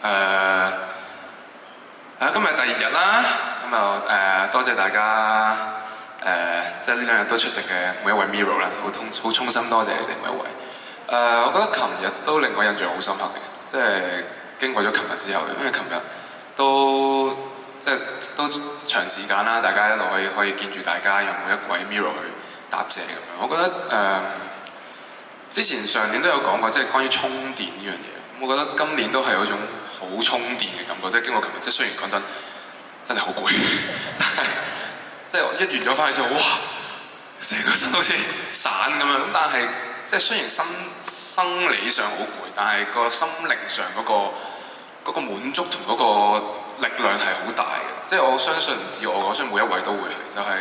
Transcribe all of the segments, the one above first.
今日第二日啦，咁多謝大家即係呢兩日都出席嘅每一位 Mirror 啦，好衷心多謝你哋每一位。我覺得琴日都令我印象好深刻嘅，即係經過咗琴日之後，因為琴日都長時間啦，大家一路可以見住大家有每一位 Mirror 去答謝咁樣。我覺得之前上年都有講過，即係關於充電呢樣嘢。我覺得今年都係有種好充電嘅感覺，即係經過琴日，即係雖然講真係好攰，即係一完咗翻去之後，哇！成個身好似散咁樣。咁但係即係雖然生理上好攰，但係個心靈上嗰個滿足同嗰個力量係好大嘅。即係我相信唔止我相信每一位都會係，就係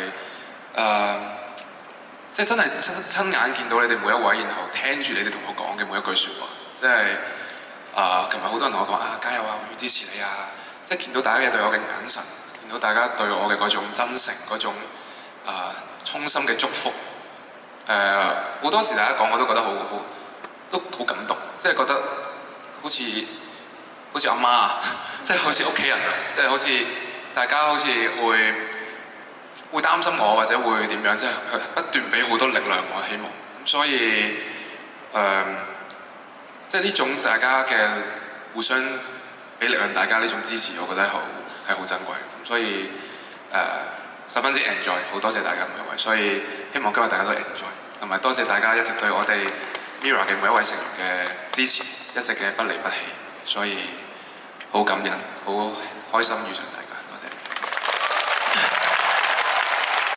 即係真係親眼見到你哋每一位，然後聽住你哋同我講嘅每一句説話，即係琴日好多人同我講加油啊，我要支持你啊！即係見到大家嘅對我嘅眼神，見到大家對我嘅嗰種真誠，嗰種衷心嘅祝福。好多時大家講我都覺得都好感動，即係覺得好似阿媽啊，即係好似屋企人啊，即係好似大家好似會擔心我或者會點樣，即係不斷俾好多力量我希望。咁所以即係呢種大家嘅互相俾力量，大家呢種支持，我覺得係好珍貴。咁所以十分之 enjoy， 好多謝大家每一位。所以希望今日大家都 enjoy， 同埋多謝大家一直對我哋 Mirror 嘅每一位成員嘅支持，一直嘅不離不棄。所以好感人，好開心遇上大家。